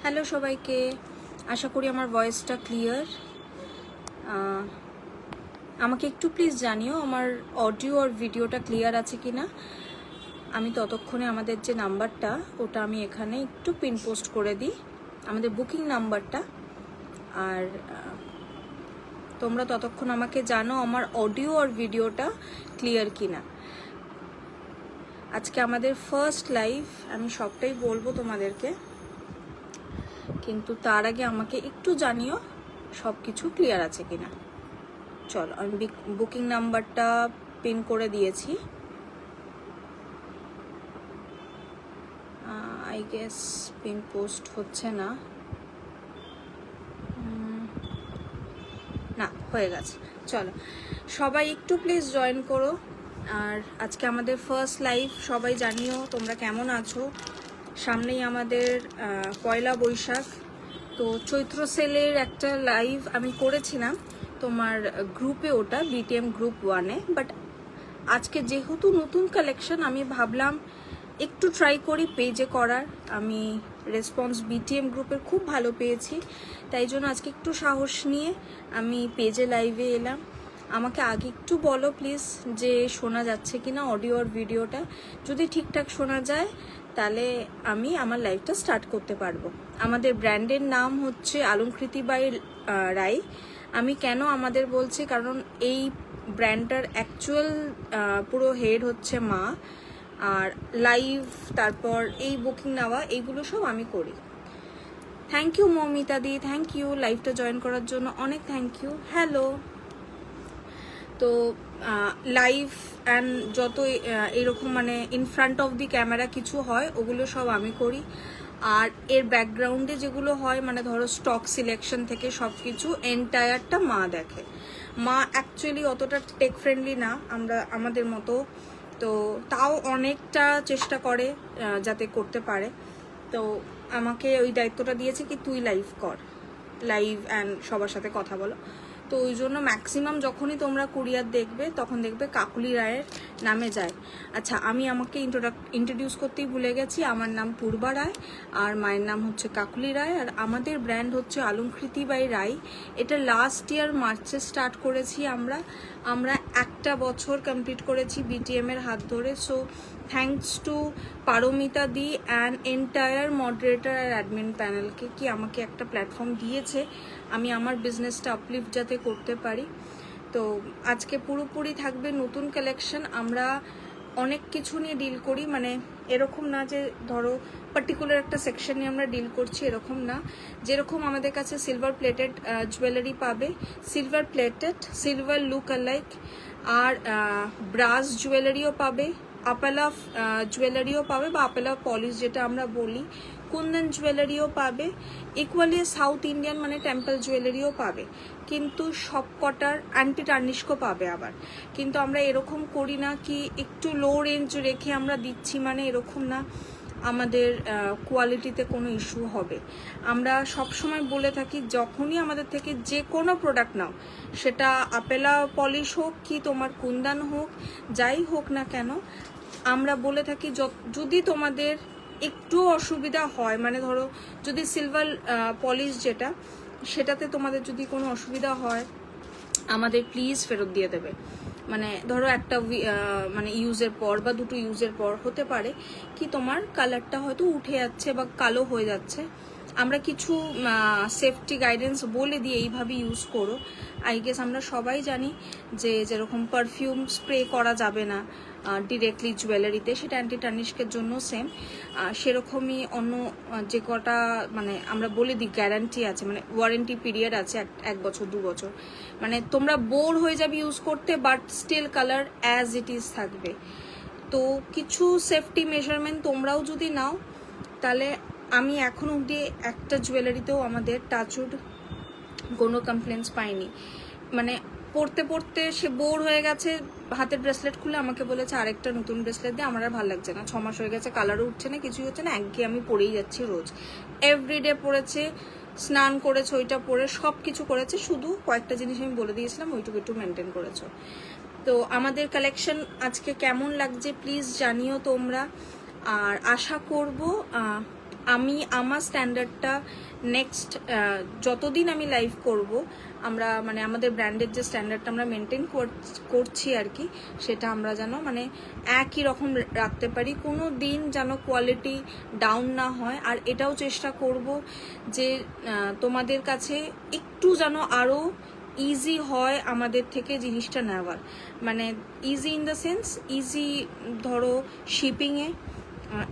Hello সবাইকে, আশা করি আমার ভয়েসটা ক্লিয়ার। আমাকে একটু প্লিজ জানিও আমার অডিও আর ভিডিওটা ক্লিয়ার আছে কি না। আমি ততক্ষণে আমাদের যে নাম্বারটা ওটা আমি এখানে একটু পিন পোস্ট করে দিই, আমাদের বুকিং নাম্বারটা। আর তোমরা ততক্ষণ আমাকে জানো আমার অডিও আর ভিডিওটা ক্লিয়ার কি না। আজকে আমাদের ফার্স্ট লাইভ, আমি সবটাই বলবো তোমাদেরকে, কিন্তু তার আগে আমাকে একটু জানিও সব কিছু ক্লিয়ার আছে কিনা। চলো, আমি বুকিং নাম্বারটা পিন করে দিয়েছি। আই গেস পিন পোস্ট হচ্ছে না, না হয়ে গেছে। চলো সবাই একটু প্লিজ জয়েন করো। আর আজকে আমাদের ফার্স্ট লাইভ, সবাই জানিও তোমরা কেমন আছো। সামনেই আমাদের পয়লা বৈশাখ, তো চৈত্র সেলের একটা লাইভ আমি করেছিলাম তোমার গ্রুপে, ওটা বিটিএম গ্রুপ 1-এ। বাট আজকে যেহেতু নতুন কালেকশন, আমি ভাবলাম একটু ট্রাই করি পেজে করার। আমি রেসপন্স বিটিএম গ্রুপের খুব ভালো পেয়েছি, তাই জন্য আজকে একটু সাহস নিয়ে আমি পেজে লাইভে এলাম। আমাকে আগে একটু বলো প্লিজ যে শোনা যাচ্ছে কিনা অডিও আর ভিডিওটা। যদি ঠিকঠাক শোনা যায় তাহলে আমি আমার লাইভটা স্টার্ট করতে পারবো। আমাদের ব্র্যান্ডের নাম হচ্ছে অলঙ্কৃতি বাই রাই। আমি কেন আমাদের বলছি, কারণ এই ব্র্যান্ডটার অ্যাকচুয়াল পুরো হেড হচ্ছে মা। আর লাইভ, তারপর এই বুকিং নেওয়া, এইগুলো সব আমি করি। Thank you Moumita di, thank you লাইভটা জয়েন করার জন্য, অনেক থ্যাংক ইউ। হ্যালো। তো লাইভ অ্যান্ড যত এরকম মানে in front of the camera কিছু হয়, ওগুলো সব আমি করি। আর এর ব্যাকগ্রাউন্ডে যেগুলো হয়, মানে ধরো স্টক সিলেকশন থেকে সব কিছু এন্টায়ারটা মা দেখে। মা অ্যাকচুয়ালি অতটা টেক ফ্রেন্ডলি না আমাদের মতো, তো তাও অনেকটা চেষ্টা করে যাতে করতে পারে। তো আমাকে ওই দায়িত্বটা দিয়েছে কি তুই লাইভ কর, লাইভ অ্যান্ড সবার সাথে কথা বলো। তো ওই জন্য ম্যাক্সিমাম যখনই তোমরা কুরিয়ার দেখবে তখন দেখবে কাকুলি রায়ের নামে যায়। আচ্ছা, আমি আমাকে ইন্ট্রোডিউস করতেই ভুলে গেছি। আমার নাম পূর্বা রায়, আর মায়ের নাম হচ্ছে কাকুলি রায়, আর আমাদের ব্র্যান্ড হচ্ছে অলঙ্কৃতি বাই রাই। এটা লাস্ট ইয়ার মার্চে স্টার্ট করেছি আমরা একটা বছর কমপ্লিট করেছি বিটিএম এর হাত ধরে। সো থ্যাঙ্কস টু পারমিতা দি অ্যান্ড এন্টায়ার মডারেটর আর অ্যাডমিন প্যানেলকে, কি আমাকে একটা প্ল্যাটফর্ম দিয়েছে আমি আমার বিজনেসটা আপলিফট যাতে করতে পারি। তো আজকে পুরোপুরি থাকবে নতুন কালেকশন। আমরা অনেক কিছু নিয়ে ডিল করি, মানে এরকম না যে ধরো পার্টিকুলার একটা সেকশন নিয়ে আমরা ডিল করছি, এরকম না। যেরকম আমাদের কাছে সিলভার প্লেটেড জুয়েলারি পাবে, silver plated, silver look alike, আর ব্রাস জুয়েলারিও পাবে, আপেলা জুয়েলারিও পাবে, বা আপেলা পলিশ যেটা আমরা বলি, কুন্দন জুয়েলারিও পাবে, ইকুয়ালি সাউথ ইন্ডিয়ান মানে টেম্পল জুয়েলারিও পাবে। কিন্তু সব কটার অ্যান্টি টার্নিশকও পাবে আবার। কিন্তু আমরা এরকম করি না কি একটু লো রেঞ্জ রেখে আমরা দিচ্ছি, মানে এরকম না। আমাদের কোয়ালিটিতে কোনো ইস্যু হবে। আমরা সব সময় বলে থাকি যখনই আমাদের থেকে যে কোনো প্রোডাক্ট নাও, সেটা আপেলা পলিশ হোক কি তোমার কুন্দান হোক, যাই হোক না কেন, আমরা বলে থাকি যদি তোমাদের একটু অসুবিধা হয়, মানে ধরো যদি সিলভার পলিশ যেটা, সেটাতে তোমাদের যদি কোনো অসুবিধা হয় আমাদের প্লিজ ফেরত দিয়ে দেবে। মানে ধরো একটা মানে ইউজের পর বা দুটো ইউজের পর হতে পারে কি তোমার কালারটা হয়তো উঠে যাচ্ছে বা কালো হয়ে যাচ্ছে, আমরা কিছু সেফটি গাইডেন্স বলে দিই এইভাবে ইউজ করো। আই গেস আমরা সবাই জানি যে যেরকম পারফিউম স্প্রে করা যাবে না ডিরেক্টলি জুয়েলারিতে, সেটা অ্যান্টি টার্নিশকের জন্য সেম। সেরকমই অন্য যে কটা মানে আমরা বলে দিই গ্যারান্টি আছে, মানে ওয়ারেন্টি পিরিয়ড আছে 1 বছর 2 বছর। মানে তোমরা বোর হয়ে যাবে ইউজ করতে, but steel colour as it is থাকবে। তো কিছু সেফটি মেজারমেন্ট তোমরাও যদি নাও, তাহলে আমি এখন অবধি একটা জুয়েলারিতেও আমাদের টাচউড কোনো কমপ্লেন্টস পাইনি। মানে পড়তে পড়তে সে বোর হয়ে গেছে, হাতের ব্রেসলেট খুলে আমাকে বলেছে আরেকটা নতুন ব্রেসলেট দিয়ে, আমার আর ভালো লাগছে না, 6 মাস হয়ে গেছে, কালারও উঠছে না, কিছুই হচ্ছে না, একঘেয়ে আমি পরেই যাচ্ছি রোজ। এভরিডে পরেছে, স্নান করেছে, ওইটা পরে সব কিছু করেছে, শুধু কয়েকটা জিনিস আমি বলে দিয়েছিলাম ওইটুকু একটু মেনটেন করেছো। তো আমাদের কালেকশন আজকে কেমন লাগছে প্লিজ জানিও তোমরা। আর আশা করব আমি আমার স্ট্যান্ডার্ডটা নেক্সট যতদিন আমি লাইভ করব আমরা মানে আমাদের ব্র্যান্ডের যে স্ট্যান্ডার্ডটা আমরা মেনটেন করছি আর কি, সেটা আমরা যেন মানে একই রকম রাখতে পারি, কোনো দিন যেন কোয়ালিটি ডাউন না হয়। আর এটাও চেষ্টা করব যে তোমাদের কাছে একটু যেন আরও ইজি হয় আমাদের থেকে জিনিসটা নেওয়ার, মানে easy in the sense easy, ধরো শিপিংয়ে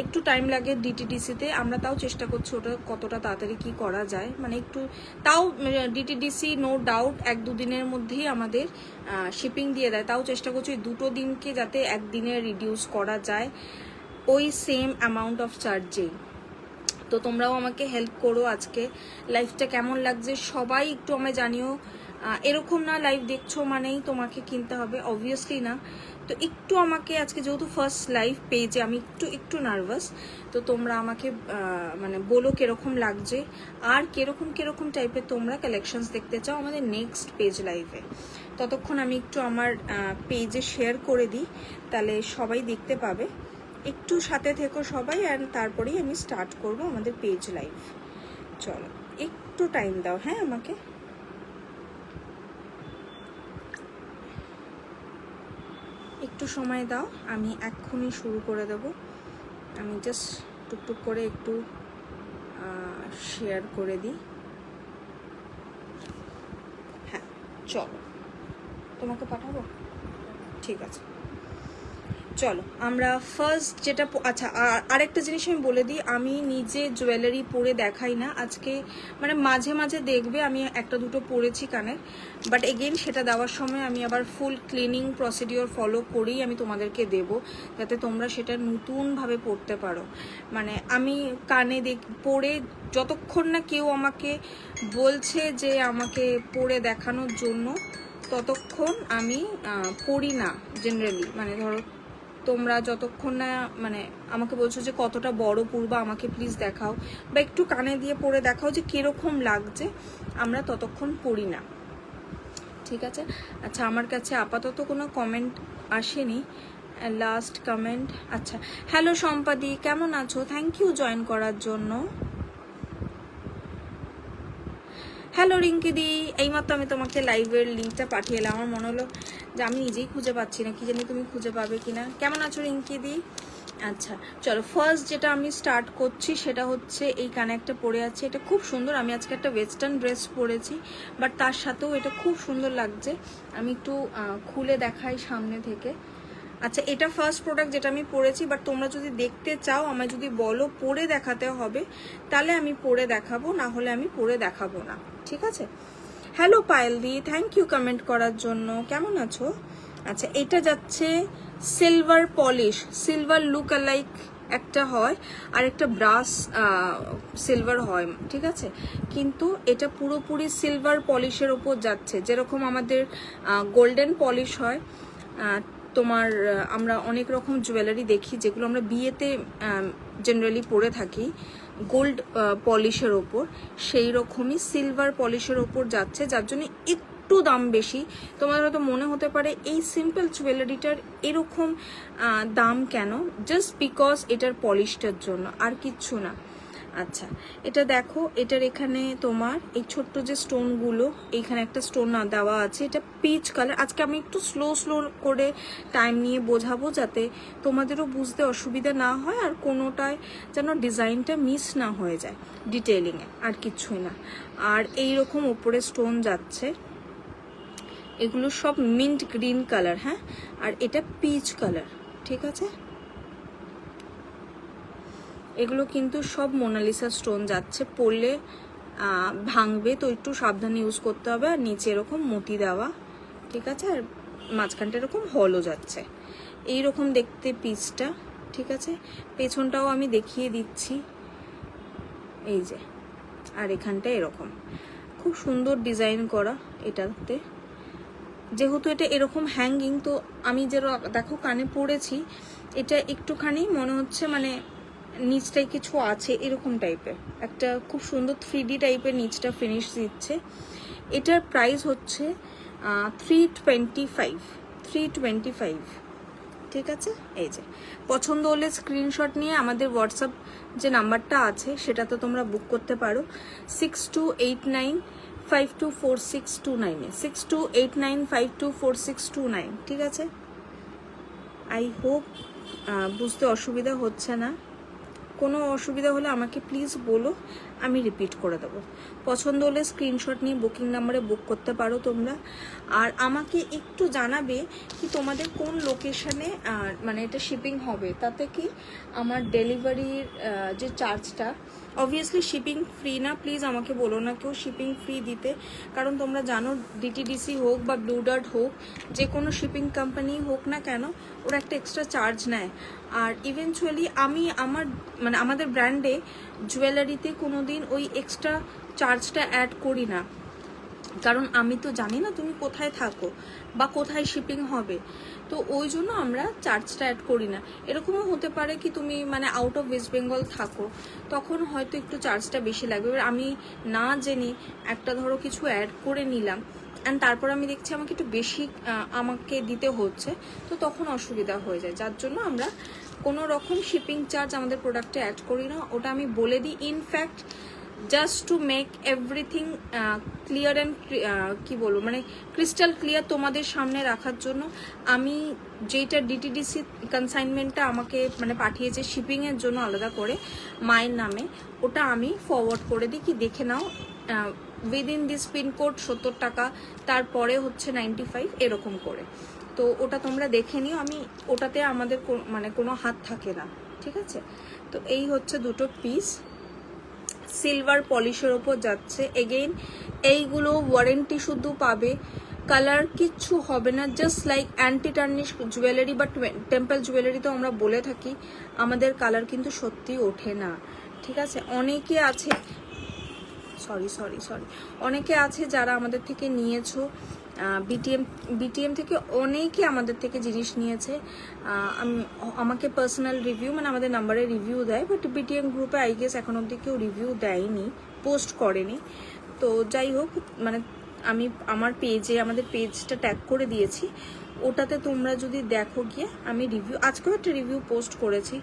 একটু টাইম লাগে ডিটিডিসিতে, আমরা তাও চেষ্টা করছি ওটা কতটা তাড়াতাড়ি কি করা যায়, মানে একটু তাও ডিটিডিসি নো ডাউট 1-2 দিনের মধ্যেই আমাদের শিপিং দিয়ে দেয়, তাও চেষ্টা করছি 2 দিনকে যাতে একদিনে রিডিউস করা যায় ওই সেম অ্যামাউন্ট অফ চার্জেই। তো তোমরাও আমাকে হেল্প করো। আজকে লাইফটা কেমন লাগছে সবাই একটু আমায় জানিও। এরকম না লাইভ দেখছো মানেই তোমাকে কিনতে হবে, অবভিয়াসলি না। তো একটু আমাকে আজকে যেহেতু ফার্স্ট লাইভ পেজে আমি একটু নার্ভাস, তো তোমরা আমাকে মানে বলো কিরকম লাগছে আর কিরকম টাইপের তোমরা কালেকশনস দেখতে চাও আমাদের নেক্সট পেজ লাইভে। ততক্ষণ আমি একটু আমার পেজে শেয়ার করে দিই, তাহলে সবাই দেখতে পাবে। একটু সাথে থেকো সবাই, আর তারপরেই আমি স্টার্ট করব আমাদের পেজ লাইভ। চলো একটু টাইম দাও, হ্যাঁ আমাকে একটু সময় দাও, আমি এক্ষুনি শুরু করে দেব। আমি জাস্ট টুকটুক করে একটু শেয়ার করে দিই। হ্যাঁ চলো, তোমাকে পাঠাবো, ঠিক আছে। চলো আমরা ফার্স্ট যেটা, আচ্ছা আরেকটা জিনিস আমি বলে দিই, আমি নিজে জুয়েলারি পরে দেখাই না আজকে, মানে মাঝে মাঝে দেখবে আমি 1-2 পরেছি কানের, বাট এগেইন সেটা দেওয়ার সময় আমি আবার ফুল ক্লিনিং প্রসিডিওর ফলো করেই আমি তোমাদেরকে দেব, যাতে তোমরা সেটা নতুনভাবে পরতে পারো। মানে আমি কানে পরে যতক্ষণ না কেউ আমাকে বলছে যে আমাকে পরে দেখানোর জন্য, ততক্ষণ আমি পরি না জেনারেলি। মানে ধরো তোমরা যতক্ষণ না মানে আমাকে বলছো যে কতটা বড় পূর্বা আমাকে প্লিজ দেখাও, বা একটু কানে দিয়ে পরে দেখাও যে কিরকম লাগছে, আমরা ততক্ষণ পড়ি না, ঠিক আছে। আচ্ছা আমার কাছে আপাতত কোনো কমেন্ট আসেনি, লাস্ট কমেন্ট, আচ্ছা হ্যালো সম্পাদি কেমন আছো, থ্যাংক ইউ জয়েন করার জন্য। হ্যালো রিঙ্কিদি, এইমাত্র আমি তোমাকে লাইভের লিঙ্কটা পাঠিয়ে এলাম, আমার মনে হলো যে আমি নিজেই খুঁজে পাচ্ছি না, কি জানি তুমি খুঁজে পাবে কিনা। কেমন আছো রিঙ্কিদি? আচ্ছা চলো ফার্স্ট যেটা আমি স্টার্ট করছি সেটা হচ্ছে এই কানে একটা পরে আছে, এটা খুব সুন্দর। আমি আজকে একটা ওয়েস্টার্ন ড্রেস পরেছি, বাট তার সাথেও এটা খুব সুন্দর লাগছে। আমি একটু খুলে দেখাই সামনে থেকে। আচ্ছা এটা ফার্স্ট প্রোডাক্ট যেটা আমি পরেছি, বাট তোমরা যদি দেখতে চাও, আমায় যদি বলো পরে দেখাতে হবে, তাহলে আমি পরে দেখাবো, না হলে আমি পরে দেখাবো না, ঠিক আছে। Hello Payel di, thank you comment করার জন্য, কেমন আছো? আচ্ছা এটা যাচ্ছে silver polish, silver look alike একটা হয়, আর একটা ব্রাশ সিলভার হয়, ঠিক আছে। কিন্তু এটা পুরোপুরি সিলভার পলিশের ওপর যাচ্ছে, যেরকম আমাদের গোল্ডেন পলিশ হয়। তোমার আমরা অনেক রকম জুয়েলারি দেখি যেগুলো আমরা বিয়েতে জেনারেলি পরে থাকি গোল্ড পলিশের ওপর, সেই রকমই সিলভার পলিশের ওপর যাচ্ছে, যার জন্য একটু দাম বেশি। তোমাদের হয়তো মনে হতে পারে এই সিম্পল জুয়েলারিটার এরকম দাম কেন, জাস্ট বিকজ এটার পলিশটার জন্য, আর কিচ্ছু না। আচ্ছা এটা দেখো, এটার এখানে তোমার এই ছোট্ট যে স্টোনগুলো, এইখানে একটা স্টোন না দেওয়া আছে, এটা পিচ কালার। আজকে আমি একটু স্লো করে টাইম নিয়ে বোঝাবো, যাতে তোমাদেরও বুঝতে অসুবিধা না হয়, আর কোনোটায় যেন ডিজাইনটা মিস না হয়ে যায় ডিটেলিংয়ে, আর কিছুই না। আর এইরকম ওপরে স্টোন যাচ্ছে, এগুলো সব মিন্ট গ্রিন কালার, হ্যাঁ, আর এটা পিচ কালার, ঠিক আছে। এগুলো কিন্তু সব মোনালিসা স্টোন যাচ্ছে, পড়লে ভাঙবে, তো একটু সাবধানে ইউজ করতে হবে। আর নিচে এরকম মতি দেওয়া, ঠিক আছে, আর মাঝখানটা এরকম হলও যাচ্ছে, এইরকম দেখতে পিসটা, ঠিক আছে। পেছনটাও আমি দেখিয়ে দিচ্ছি, এই যে, আর এখানটা এরকম খুব সুন্দর ডিজাইন করা এটাতে। যেহেতু এটা এরকম হ্যাঙ্গিং, তো আমি যে দেখো কানে পড়েছি, এটা একটুখানি মনে হচ্ছে মানে নিচটাই কিছু আছে এরকম টাইপের, একটা খুব সুন্দর 3D টাইপের নিচটা ফিনিশ দিচ্ছে। এটার প্রাইস হচ্ছে 325, ঠিক আছে। এই যে পছন্দ হলে স্ক্রিনশট নিয়ে আমাদের হোয়াটসঅ্যাপ যে নাম্বারটা আছে সেটাতে তোমরা বুক করতে পারো 6289524629 6289524629। ঠিক আছে, আই হোপ বুঝতে অসুবিধা হচ্ছে না। কোনো অসুবিধা হলে আমাকে প্লিজ বলো, আমি রিপিট করে দেবো। পছন্দ হলে স্ক্রিনশট নিয়ে বুকিং নাম্বারে বুক করতে পারো তোমরা। আর আমাকে একটু জানাবে কি তোমাদের কোন লোকেশানে মানে এটা শিপিং হবে, তাতে কি আমার ডেলিভারির যে চার্জটা, অবভিয়াসলি শিপিং ফ্রি না, প্লিজ আমাকে বলো না কেউ শিপিং ফ্রি দিতে, কারণ তোমরা জানো ডিটিডিসি হোক বা ব্লু ডার্ট হোক, যে কোনো শিপিং কোম্পানি হোক না কেন, ওরা একটা এক্সট্রা চার্জ নেয়। আর ইভেনচুয়ালি আমি মানে আমাদের ব্র্যান্ডে জুয়েলারিতে কোনো দিন ওই এক্সট্রা চার্জটা অ্যাড করি না, কারণ আমি তো জানি না তুমি কোথায় থাকো বা কোথায় শিপিং হবে, তো ওই জন্য আমরা চার্জটা অ্যাড করি না। এরকমও হতে পারে কি তুমি মানে আউট অফ ওয়েস্ট বেঙ্গল থাকো, তখন হয়তো একটু চার্জটা বেশি লাগবে। এবার আমি না জেনে একটা ধরো কিছু অ্যাড করে নিলাম অ্যান্ড তারপর আমি দেখছি আমাকে একটু বেশি আমাকে দিতে হচ্ছে, তো তখন অসুবিধা হয়ে যায়, যার জন্য আমরা কোনো রকম শিপিং চার্জ আমাদের প্রোডাক্টে অ্যাড করি না, ওটা আমি বলে দিই। In fact just to make everything clear and কী বলবো মানে ক্রিস্টাল ক্লিয়ার তোমাদের সামনে রাখার জন্য আমি যেটা ডিটিডিসি কনসাইনমেন্টটা আমাকে মানে পাঠিয়েছে শিপিংয়ের জন্য আলাদা করে মায়ের নামে, ওটা আমি ফরওয়ার্ড করে দিই কি দেখে নাও উইদিন দিস পিনকোড 70 টাকা, তারপরে হচ্ছে 95 এরকম করে, তো ওটা তোমরা দেখে নিও। আমি ওটাতে আমাদের মানে কোনো হাত থাকে না, ঠিক আছে। তো এই হচ্ছে দুটো পিস সিলভার পলিশের ওপর যাচ্ছে। এগেইন এইগুলো ওয়ারেন্টি শুধু পাবে, কালার কিচ্ছু হবে না, just like anti tarnish jewellery বা টেম্পল জুয়েলারি তো আমরা বলে থাকি, আমাদের কালার কিন্তু সত্যি ওঠে না, ঠিক আছে। অনেকে আছে অনেকে আছে যারা আমাদের থেকে নিয়েছো, বিটিএম থেকে অনেকে আমাদের থেকে জিনিস নিয়েছে, আমাকে পার্সোনাল রিভিউ মানে আমাদের নাম্বারে রিভিউ দেয়, বাট বিটিএম গ্রুপে আই গেস এখন অবধি কেউ রিভিউ দেয়নি, পোস্ট করেনি। তো যাই হোক, মানে আমি আমার পেজে আমাদের পেজটা ট্যাগ করে দিয়েছি, ওটাতে তোমরা যদি দেখো গিয়ে আমি রিভিউ আজকেও একটা রিভিউ পোস্ট করেছি,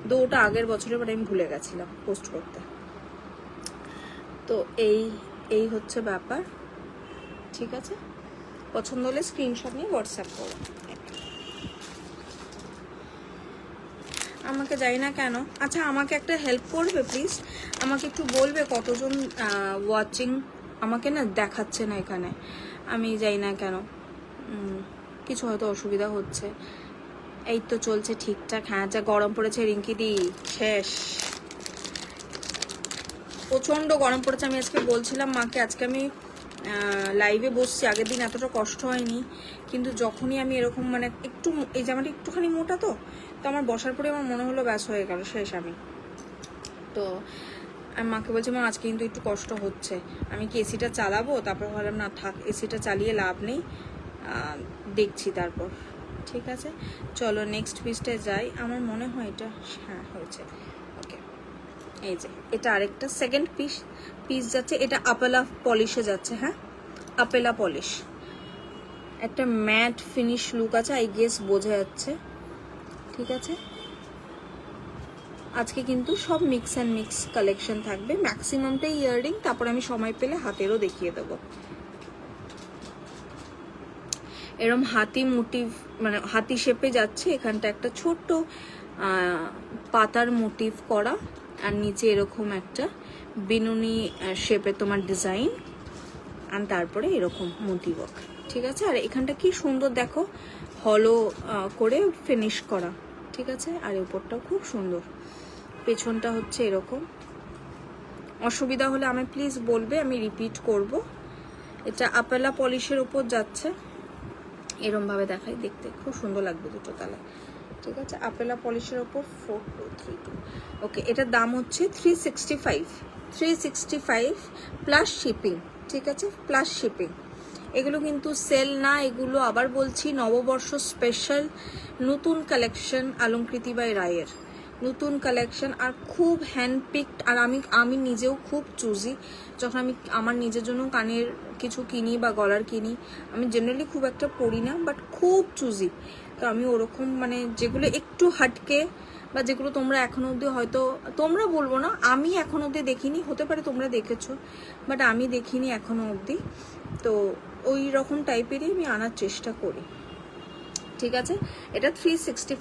তো ওটা আগের বছরে বাট আমি ভুলে গেছিলাম পোস্ট করতে। তো এই হচ্ছে ব্যাপার, ঠিক আছে। পছন্দ হলে স্ক্রিনশট নিয়ে হোয়াটসঅ্যাপ করো আমাকে, যাই না কেন। আচ্ছা আমাকে একটা হেল্প করবে প্লিজ, আমাকে একটু বলবে কতজন ওয়াচিং, আমাকে না দেখাচ্ছে না এখানে, আমি যাই না কেন, কিছু হয়তো অসুবিধা হচ্ছে। এই তো চলছে ঠিকঠাক। হ্যাঁ, যা গরম পড়েছে রিঙ্কিদি, শেষ, প্রচণ্ড গরম পড়েছে। আমি আজকে বলছিলাম মাকে, আজকে আমি লাইভে বসছি, আগের দিন এতটা কষ্ট হয়নি, কিন্তু যখনই আমি এরকম মানে একটু এই জামাটা একটুখানি মোটা তো আমার বসার পরে আমার মনে হলো ব্যাস হয়ে গেল শেষ আমি। তো আমি মাকে বলছি মা আজকে কিন্তু একটু কষ্ট হচ্ছে, আমি কি এসিটা চালাবো? তারপর ভাবলাম না থাক, এসিটা চালিয়ে লাভ নেই, দেখছি তারপর, ঠিক আছে। চলো নেক্সট পিসটায় যাই। আমার মনে হয় এটা হ্যাঁ হয়েছে, ওকে। এই যে এটা আরেকটা সেকেন্ড পিস যাচ্ছে, এটা আপেলা পলিশে যাচ্ছে। হ্যাঁ, আপেলা পলিশ, একটা ম্যাট ফিনিশ লুক আছে, আই গেস বোঝা যাচ্ছে, ঠিক আছে। আজকে কিন্তু সব মিক্স অ্যান্ড মিক্স কালেকশন থাকবে, ম্যাক্সিমামটাই ইয়াররিং, তারপর আমি সময় পেলে হাতেরও দেখিয়ে দেবো। এরম হাতি মোটিভ মানে হাতি শেপে যাচ্ছে, এখানটা একটা ছোট্ট পাতার মোটিভ করা, আর নিচে এরকম একটা বিনুনি শেপে তোমার ডিজাইন, আর তারপরে এরকম মোটিভ ওয়ার্ক, ঠিক আছে। আর এখানটা কি সুন্দর দেখো, হলো করে ফিনিশ করা, ঠিক আছে। আর উপরটাও খুব সুন্দর, পেছনটা হচ্ছে এরকম। অসুবিধা হলে আমি প্লিজ বলবে, আমি রিপিট করব। এটা আপেলা পলিশের উপর যাচ্ছে, এরমভাবে দেখাই, দেখতে খুব সুন্দর লাগবে দুটো তালে, ঠিক আছে। আপেলা পলিশের ওপর 4232, ওকে। এটার দাম হচ্ছে 365 প্লাস শিপিং, ঠিক আছে, প্লাস শিপিং। এগুলো কিন্তু সেল না, এগুলো আবার বলছি নববর্ষ স্পেশাল নতুন কালেকশন, অলঙ্কৃতি বাই রায়ের নতুন কালেকশন, আর খুব হ্যান্ডপিকড। আর আমি নিজেও খুব চুজি, যখন আমি আমার নিজের জন্য কানের কিছু কিনি বা গলার কিনি, আমি জেনারেলি খুব একটা পরি না, বাট খুব চুজি, তো আমি ওরকম মানে যেগুলো একটু হাটকে বা যেগুলো তোমরা এখনো অবধি হয়তো, তোমরা বলবো না, আমি এখনো অবধি দেখিনি, হতে পারে তোমরা দেখেছো বাট আমি দেখিনি এখনো অবধি। তো ওই রকম টাইপেরই আমি আনার চেষ্টা করি, ঠিক আছে। এটা 365